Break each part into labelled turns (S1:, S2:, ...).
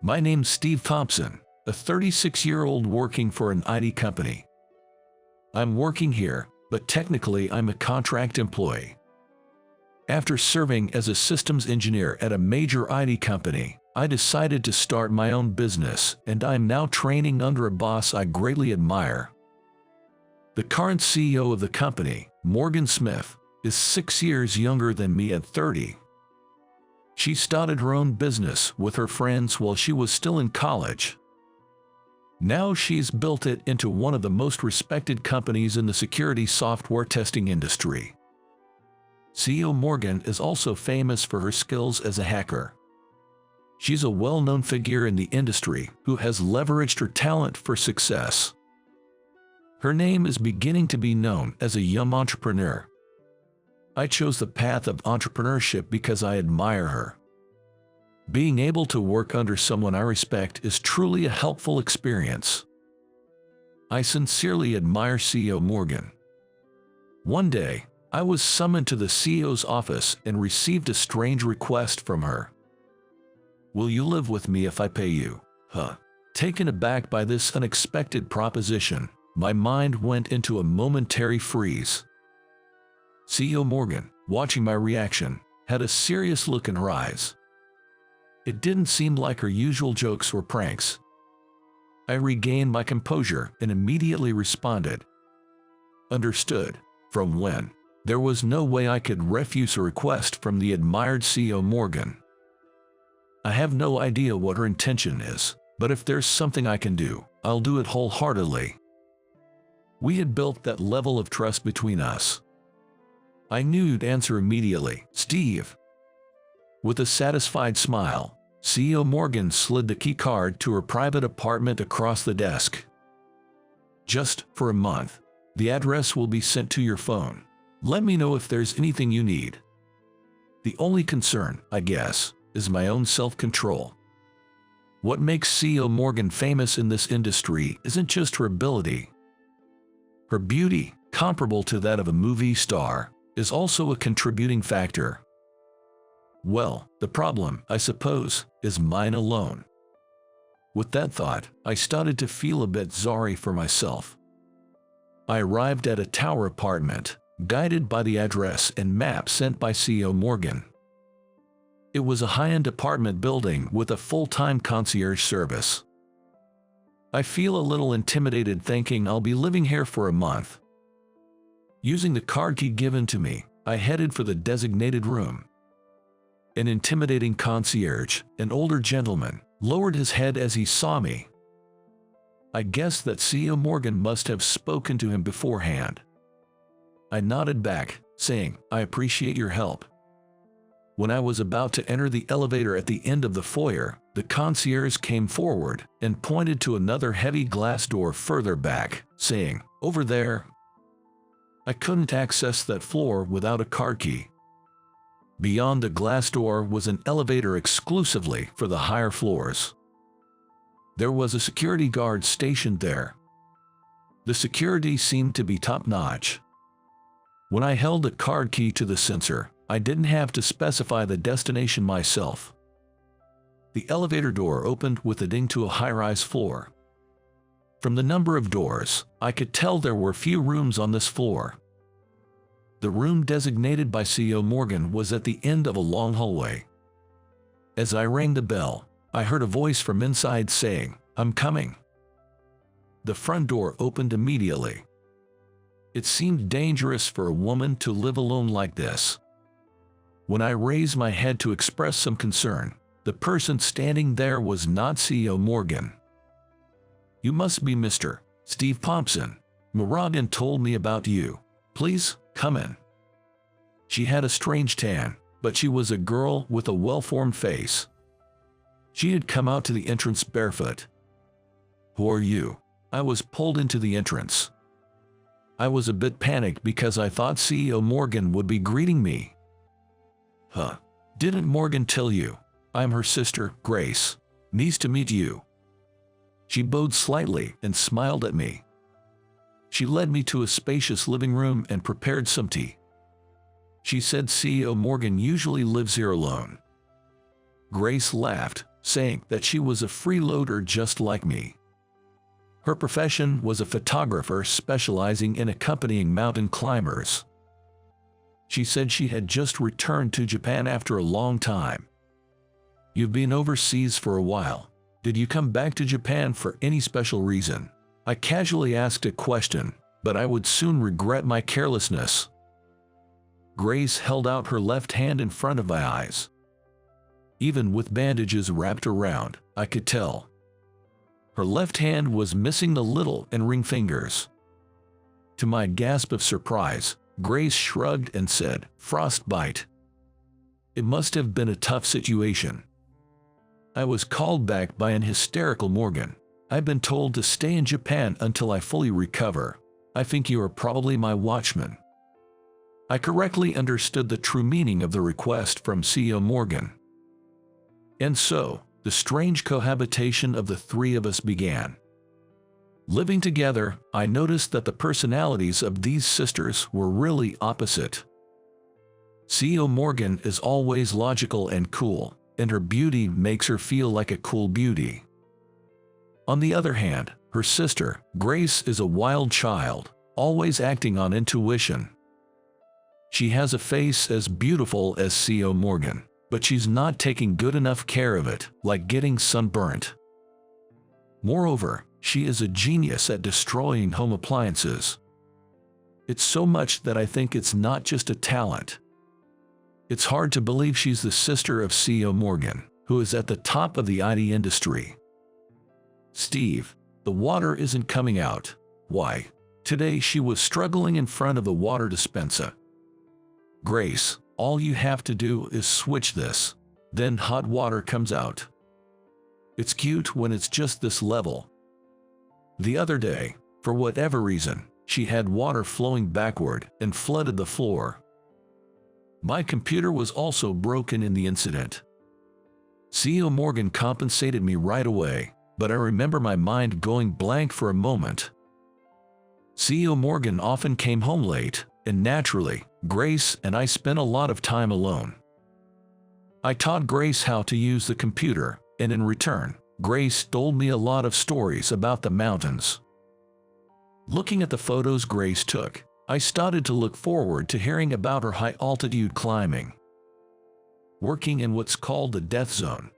S1: My name's Steve Thompson, a 36-year-old working for an IT company. I'm working here, but technically I'm a contract employee. After serving as a systems engineer at a major IT company, I decided to start my own business, and I'm now training under a boss I greatly admire. The current CEO of the company, Morgan Smith, is 6 years younger than me at 30. She started her own business with her friends while she was still in college. Now she's built it into one of the most respected companies in the security software testing industry. CEO Morgan is also famous for her skills as a hacker. She's a well-known figure in the industry who has leveraged her talent for success. Her name is beginning to be known as a young entrepreneur. I chose the path of entrepreneurship because I admire her. Being able to work under someone I respect is truly a helpful experience. I sincerely admire CEO Morgan. One day, I was summoned to the CEO's office and received a strange request from her. "Will you live with me if I pay you?" Taken aback by this unexpected proposition, my mind went into a momentary freeze. CEO Morgan, watching my reaction, had a serious look in her eyes. It didn't seem like her usual jokes or pranks. I regained my composure and immediately responded. "Understood." From when? There was no way I could refuse a request from the admired CEO Morgan. I have no idea what her intention is, but if there's something I can do, I'll do it wholeheartedly. We had built that level of trust between us. I knew you'd answer immediately, "Steve." With a satisfied smile, CEO Morgan slid the key card to her private apartment across the desk. "Just for a month. The address will be sent to your phone. Let me know if there's anything you need. The only concern, I guess, is my own self-control." What makes CEO Morgan famous in this industry isn't just her ability. Her beauty, comparable to that of a movie star, is also a contributing factor. Well, the problem, I suppose, is mine alone. With that thought, I started to feel a bit sorry for myself. I arrived at a tower apartment, guided by the address and map sent by CEO Morgan. It was a high-end apartment building with a full-time concierge service. I feel a little intimidated thinking I'll be living here for a month. Using the card key given to me, I headed for the designated room. An intimidating concierge, an older gentleman, lowered his head as he saw me. I guessed that CEO Morgan must have spoken to him beforehand. I nodded back, saying, "I appreciate your help." When I was about to enter the elevator at the end of the foyer, the concierge came forward and pointed to another heavy glass door further back, saying, "Over there." I couldn't access that floor without a card key. Beyond the glass door was an elevator exclusively for the higher floors. There was a security guard stationed there. The security seemed to be top-notch. When I held the card key to the sensor, I didn't have to specify the destination myself. The elevator door opened with a ding to a high-rise floor. From the number of doors, I could tell there were few rooms on this floor. The room designated by CEO Morgan was at the end of a long hallway. As I rang the bell, I heard a voice from inside saying, "I'm coming." The front door opened immediately. It seemed dangerous for a woman to live alone like this. When I raised my head to express some concern, the person standing there was not CEO Morgan. "You must be Mr. Steve Thompson. Morgan told me about you. Please, come in." She had a strange tan, but she was a girl with a well-formed face. She had come out to the entrance barefoot. "Who are you?" I was pulled into the entrance. I was a bit panicked because I thought CEO Morgan would be greeting me. "Didn't Morgan tell you? I'm her sister, Grace. Nice to meet you." She bowed slightly and smiled at me. She led me to a spacious living room and prepared some tea. She said CEO Morgan usually lives here alone. Grace laughed, saying that she was a freeloader just like me. Her profession was a photographer specializing in accompanying mountain climbers. She said she had just returned to Japan after a long time. "You've been overseas for a while. Did you come back to Japan for any special reason?" I casually asked a question, but I would soon regret my carelessness. Grace held out her left hand in front of my eyes. Even with bandages wrapped around, I could tell. Her left hand was missing the little and ring fingers. To my gasp of surprise, Grace shrugged and said, "Frostbite." It must have been a tough situation. I was called back by an hysterical Morgan. "I've been told to stay in Japan until I fully recover. I think you are probably my watchman." I correctly understood the true meaning of the request from CEO Morgan. And so, the strange cohabitation of the three of us began. Living together, I noticed that the personalities of these sisters were really opposite. CEO Morgan is always logical and cool, and her beauty makes her feel like a cool beauty. On the other hand, her sister, Grace, is a wild child, always acting on intuition. She has a face as beautiful as CEO Morgan, but she's not taking good enough care of it, like getting sunburnt. Moreover, she is a genius at destroying home appliances. It's so much that I think it's not just a talent. It's hard to believe she's the sister of CEO Morgan, who is at the top of the IT industry. "Steve, the water isn't coming out." "Why?" Today she was struggling in front of the water dispenser. "Grace, all you have to do is switch this. Then hot water comes out. It's cute when it's just this level." The other day, for whatever reason, she had water flowing backward and flooded the floor. My computer was also broken in the incident. CEO Morgan compensated me right away, but I remember my mind going blank for a moment. CEO Morgan often came home late, and naturally, Grace and I spent a lot of time alone. I taught Grace how to use the computer, and in return, Grace told me a lot of stories about the mountains. Looking at the photos Grace took, I started to look forward to hearing about her high-altitude climbing. Working in what's called the death zone.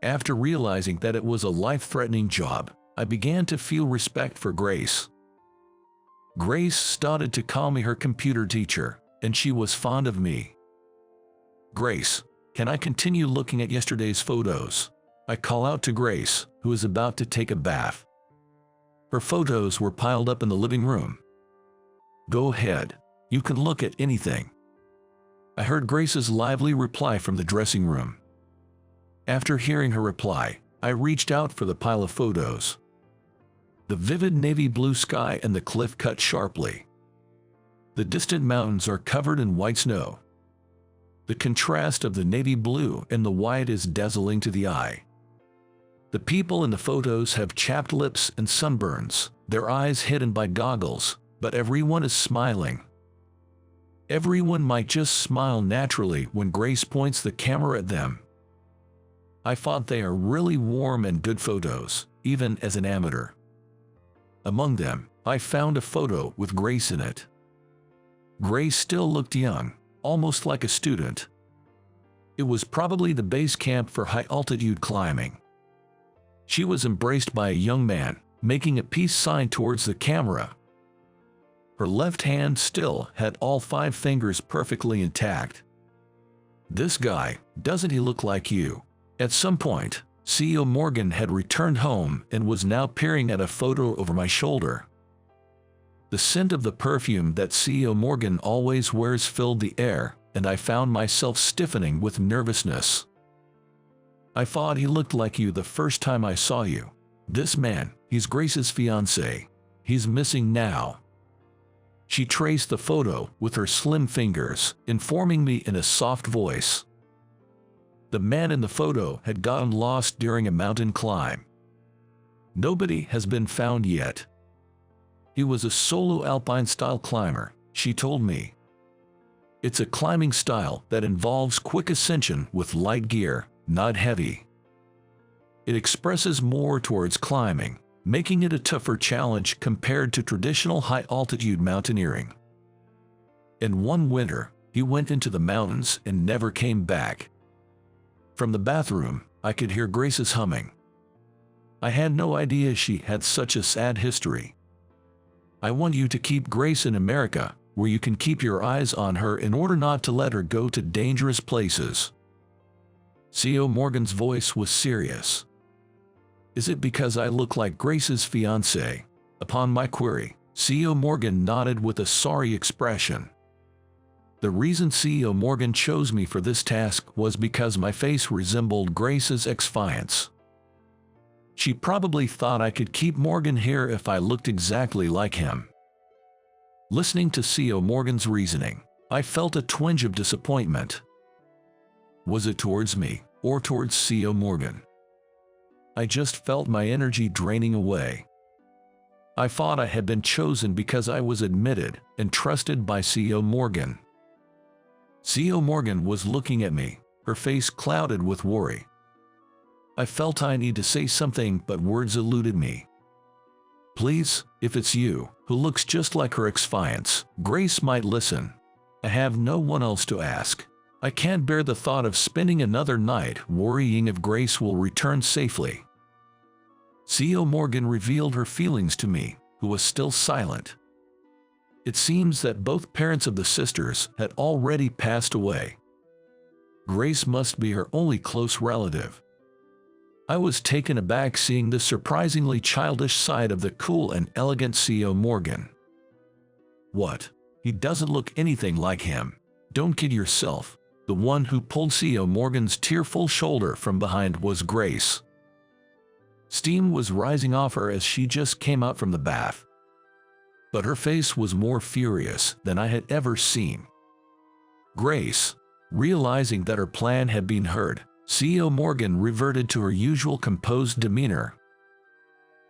S1: After realizing that it was a life-threatening job, I began to feel respect for Grace. Grace started to call me her computer teacher, and she was fond of me. "Grace, can I continue looking at yesterday's photos?" I call out to Grace, who is about to take a bath. Her photos were piled up in the living room. "Go ahead, you can look at anything." I heard Grace's lively reply from the dressing room. After hearing her reply, I reached out for the pile of photos. The vivid navy blue sky and the cliff cut sharply. The distant mountains are covered in white snow. The contrast of the navy blue and the white is dazzling to the eye. The people in the photos have chapped lips and sunburns, their eyes hidden by goggles, but everyone is smiling. Everyone might just smile naturally when Grace points the camera at them. I thought they are really warm and good photos, even as an amateur. Among them, I found a photo with Grace in it. Grace still looked young, almost like a student. It was probably the base camp for high-altitude climbing. She was embraced by a young man, making a peace sign towards the camera. Her left hand still had all 5 fingers perfectly intact. "This guy, doesn't he look like you?" At some point, CEO Morgan had returned home and was now peering at a photo over my shoulder. The scent of the perfume that CEO Morgan always wears filled the air, and I found myself stiffening with nervousness. "I thought he looked like you the first time I saw you. This man, he's Grace's fiancé. He's missing now." She traced the photo with her slim fingers, informing me in a soft voice. The man in the photo had gotten lost during a mountain climb. Nobody has been found yet. He was a solo alpine-style climber, she told me. It's a climbing style that involves quick ascension with light gear, not heavy. It expresses more towards climbing, making it a tougher challenge compared to traditional high-altitude mountaineering. In one winter, he went into the mountains and never came back. From the bathroom, I could hear Grace's humming. I had no idea she had such a sad history. I want you to keep Grace in America, where you can keep your eyes on her in order not to let her go to dangerous places. C.O. Morgan's voice was serious. Is it because I look like Grace's fiancé? Upon my query, C.O. Morgan nodded with a sorry expression. The reason C.O. Morgan chose me for this task was because my face resembled Grace's ex-fiancé. She probably thought I could keep Morgan here if I looked exactly like him. Listening to C.O. Morgan's reasoning, I felt a twinge of disappointment. Was it towards me, or towards C.O. Morgan? I just felt my energy draining away. I thought I had been chosen because I was admitted and trusted by C.O. Morgan. C.O. Morgan was looking at me, her face clouded with worry. I felt I needed to say something, but words eluded me. Please, if it's you, who looks just like her ex-fiancé, Grace might listen. I have no one else to ask. I can't bear the thought of spending another night worrying if Grace will return safely. C.O. Morgan revealed her feelings to me, who was still silent. It seems that both parents of the sisters had already passed away. Grace must be her only close relative. I was taken aback seeing the surprisingly childish side of the cool and elegant C.O. Morgan. What? He doesn't look anything like him. Don't kid yourself. The one who pulled C.O. Morgan's tearful shoulder from behind was Grace. Steam was rising off her as she just came out from the bath. But her face was more furious than I had ever seen. Grace, realizing that her plan had been heard, C.O. Morgan reverted to her usual composed demeanor.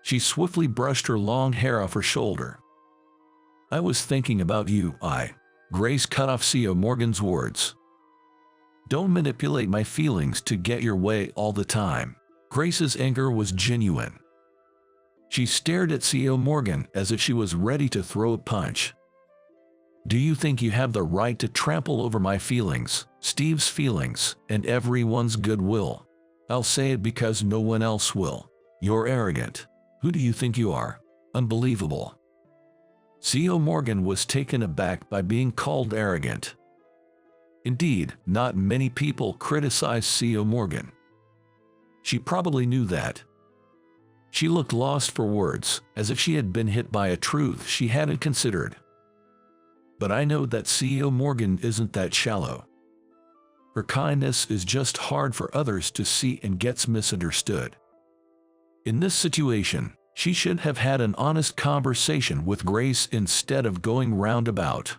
S1: She swiftly brushed her long hair off her shoulder. I was thinking about you, Grace cut off C.O. Morgan's words. Don't manipulate my feelings to get your way all the time. Grace's anger was genuine. She stared at C.O. Morgan as if she was ready to throw a punch. Do you think you have the right to trample over my feelings, Steve's feelings, and everyone's goodwill? I'll say it because no one else will. You're arrogant. Who do you think you are? Unbelievable. C.O. Morgan was taken aback by being called arrogant. Indeed, not many people criticize C.O. Morgan. She probably knew that. She looked lost for words, as if she had been hit by a truth she hadn't considered. But I know that C.O. Morgan isn't that shallow. Her kindness is just hard for others to see and gets misunderstood. In this situation, she should have had an honest conversation with Grace instead of going roundabout.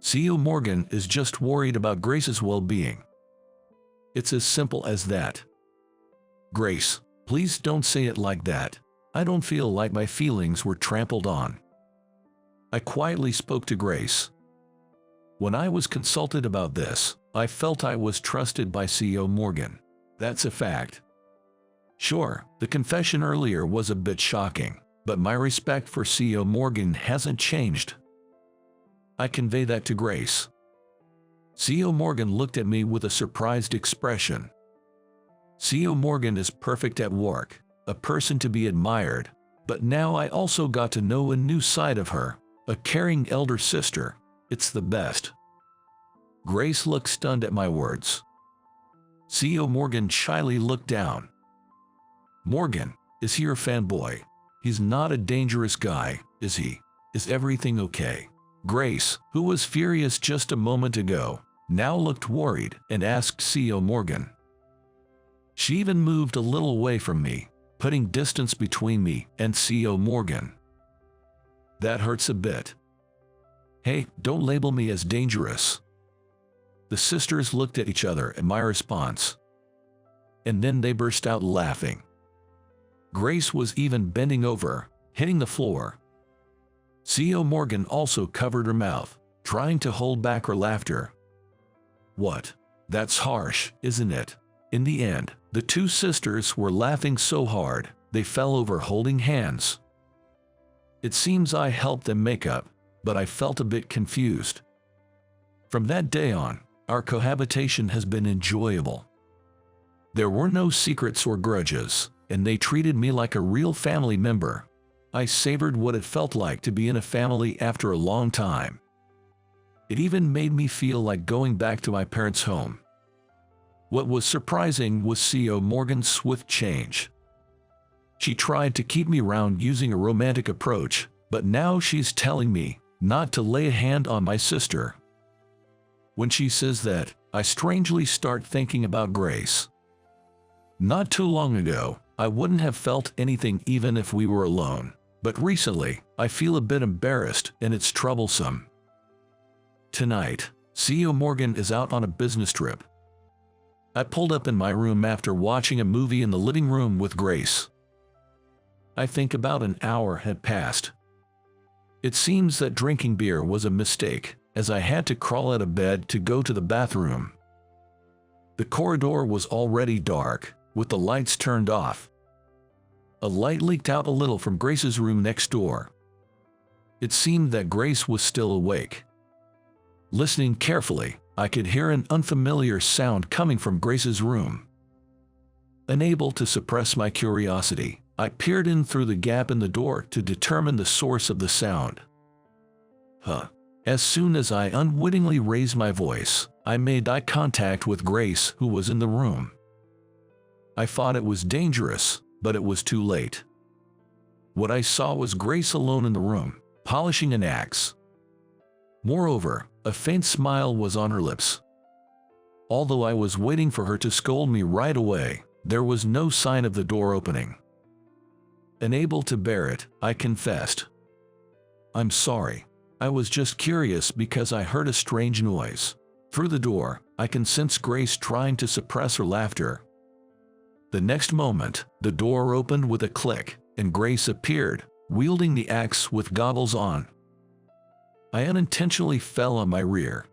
S1: C.O. Morgan is just worried about Grace's well-being. It's as simple as that. Grace, please don't say it like that. I don't feel like my feelings were trampled on. I quietly spoke to Grace. When I was consulted about this, I felt I was trusted by C.O. Morgan. That's a fact. Sure, the confession earlier was a bit shocking, but my respect for C.O. Morgan hasn't changed. I convey that to Grace. C.O. Morgan looked at me with a surprised expression. C.O. Morgan is perfect at work, a person to be admired, but now I also got to know a new side of her, a caring elder sister. It's the best. Grace looked stunned at my words. C.O. Morgan shyly looked down. Morgan, is he your fanboy? He's not a dangerous guy, is he? Is everything okay? Grace, who was furious just a moment ago, now looked worried and asked C.O. Morgan. She even moved a little away from me, putting distance between me and C.O. Morgan. That hurts a bit. Hey, don't label me as dangerous. The sisters looked at each other at my response. And then they burst out laughing. Grace was even bending over, hitting the floor. C.O. Morgan also covered her mouth, trying to hold back her laughter. What? That's harsh, isn't it? In the end, The two sisters were laughing so hard, they fell over holding hands. It seems I helped them make up, but I felt a bit confused. From that day on, our cohabitation has been enjoyable. There were no secrets or grudges, and they treated me like a real family member. I savored what it felt like to be in a family after a long time. It even made me feel like going back to my parents' home. What was surprising was CEO Morgan's swift change. She tried to keep me around using a romantic approach, but now she's telling me not to lay a hand on my sister. When she says that, I strangely start thinking about Grace. Not too long ago, I wouldn't have felt anything even if we were alone, but recently, I feel a bit embarrassed and it's troublesome. Tonight, CEO Morgan is out on a business trip. I pulled up in my room after watching a movie in the living room with Grace. I think about an hour had passed. It seems that drinking beer was a mistake, as I had to crawl out of bed to go to the bathroom. The corridor was already dark, with the lights turned off. A light leaked out a little from Grace's room next door. It seemed that Grace was still awake. Listening carefully, I could hear an unfamiliar sound coming from Grace's room. Unable to suppress my curiosity, I peered in through the gap in the door to determine the source of the sound. As soon as I unwittingly raised my voice, I made eye contact with Grace, who was in the room. I thought it was dangerous, but it was too late. What I saw was Grace alone in the room, polishing an axe. Moreover, a faint smile was on her lips. Although I was waiting for her to scold me right away, there was no sign of the door opening. Unable to bear it, I confessed. "I'm sorry. I was just curious because I heard a strange noise." Through the door, I can sense Grace trying to suppress her laughter. The next moment, the door opened with a click, and Grace appeared, wielding the axe with goggles on. I unintentionally fell on my rear.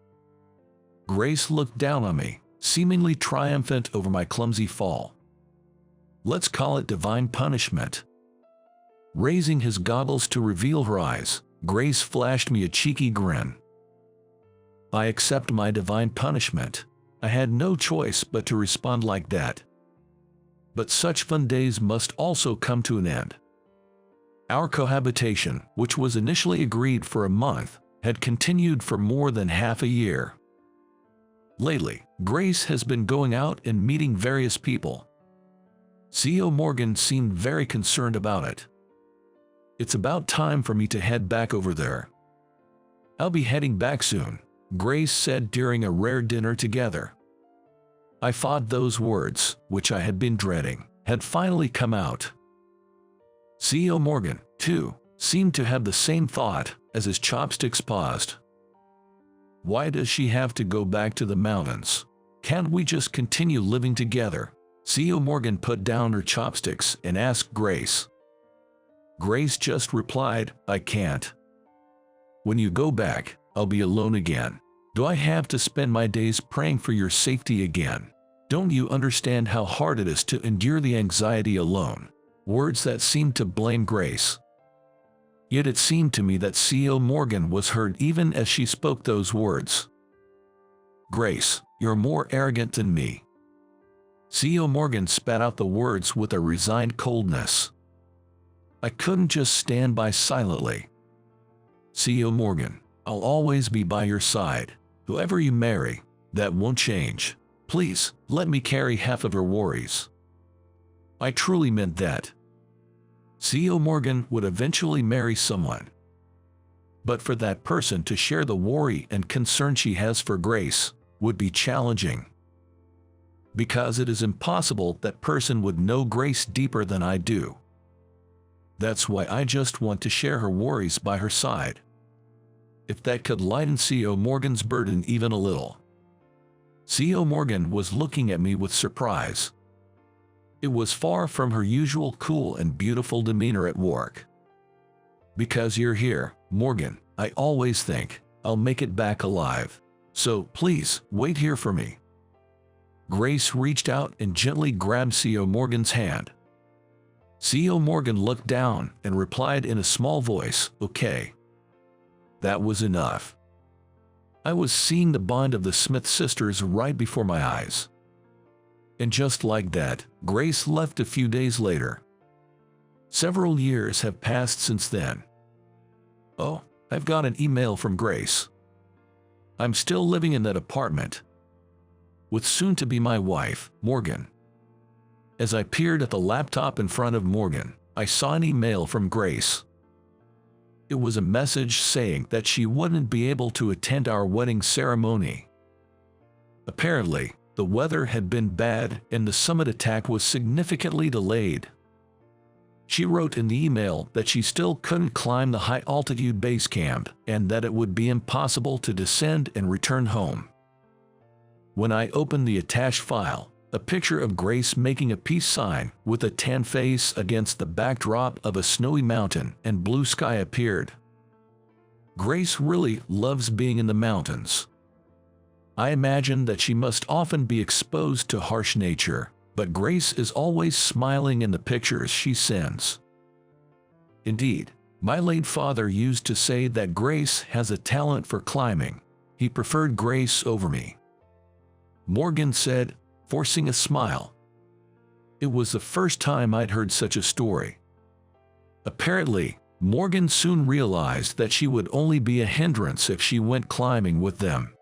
S1: Grace looked down on me, seemingly triumphant over my clumsy fall. Let's call it divine punishment. Raising his goggles to reveal her eyes, Grace flashed me a cheeky grin. I accept my divine punishment. I had no choice but to respond like that. But such fun days must also come to an end. Our cohabitation, which was initially agreed for a month, had continued for more than half a year. Lately, Grace has been going out and meeting various people. CEO Morgan seemed very concerned about it. It's about time for me to head back over there. I'll be heading back soon, Grace said during a rare dinner together. I thought those words, which I had been dreading, had finally come out. CEO Morgan, too, seemed to have the same thought as his chopsticks paused. Why does she have to go back to the mountains? Can't we just continue living together? CEO Morgan put down her chopsticks and asked Grace. Grace just replied, I can't. When you go back, I'll be alone again. Do I have to spend my days praying for your safety again? Don't you understand how hard it is to endure the anxiety alone? Words that seemed to blame Grace. Yet it seemed to me that CEO Morgan was hurt even as she spoke those words. Grace, you're more arrogant than me. CEO Morgan spat out the words with a resigned coldness. I couldn't just stand by silently. CEO Morgan, I'll always be by your side. Whoever you marry, that won't change. Please, let me carry half of your worries. I truly meant that. CEO Morgan would eventually marry someone. But for that person to share the worry and concern she has for Grace would be challenging. Because it is impossible that person would know Grace deeper than I do. That's why I just want to share her worries by her side. If that could lighten CEO Morgan's burden even a little. CEO Morgan was looking at me with surprise. It was far from her usual cool and beautiful demeanor at work. Because you're here, Morgan, I always think I'll make it back alive. So please, wait here for me. Grace reached out and gently grabbed C.O. Morgan's hand. C.O. Morgan looked down and replied in a small voice, "Okay." That was enough. I was seeing the bond of the Smith sisters right before my eyes. And just like that, Grace left a few days later. Several years have passed since then. Oh, I've got an email from Grace. I'm still living in that apartment with soon-to-be my wife, Morgan. As I peered at the laptop in front of Morgan, I saw an email from Grace. It was a message saying that she wouldn't be able to attend our wedding ceremony. Apparently, the weather had been bad and the summit attack was significantly delayed. She wrote in the email that she still couldn't climb the high-altitude base camp and that it would be impossible to descend and return home. When I opened the attached file, a picture of Grace making a peace sign with a tan face against the backdrop of a snowy mountain and blue sky appeared. Grace really loves being in the mountains. I imagine that she must often be exposed to harsh nature, but Grace is always smiling in the pictures she sends. Indeed, my late father used to say that Grace has a talent for climbing. He preferred Grace over me. Morgan said, forcing a smile. It was the first time I'd heard such a story. Apparently, Morgan soon realized that she would only be a hindrance if she went climbing with them.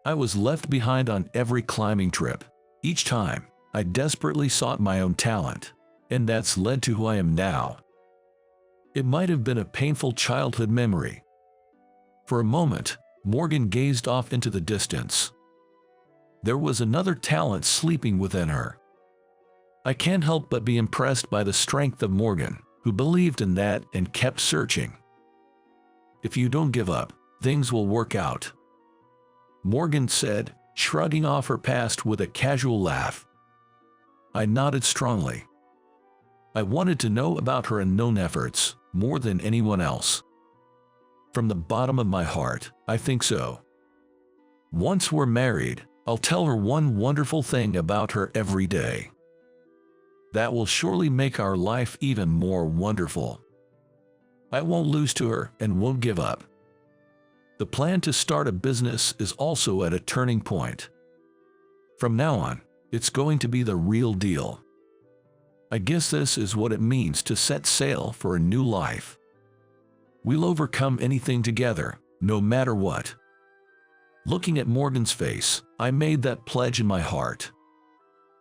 S1: I was left behind on every climbing trip. Each time, I desperately sought my own talent, and that's led to who I am now. It might have been a painful childhood memory. For a moment, Morgan gazed off into the distance. There was another talent sleeping within her. I can't help but be impressed by the strength of Morgan, who believed in that and kept searching. If you don't give up, things will work out, Morgan said, shrugging off her past with a casual laugh. I nodded strongly. I wanted to know about her unknown efforts more than anyone else. From the bottom of my heart, I think so. Once we're married, I'll tell her one wonderful thing about her every day. That will surely make our life even more wonderful. I won't lose to her and won't give up. The plan to start a business is also at a turning point. From now on, it's going to be the real deal. I guess this is what it means to set sail for a new life. We'll overcome anything together, no matter what. Looking at Morgan's face, I made that pledge in my heart.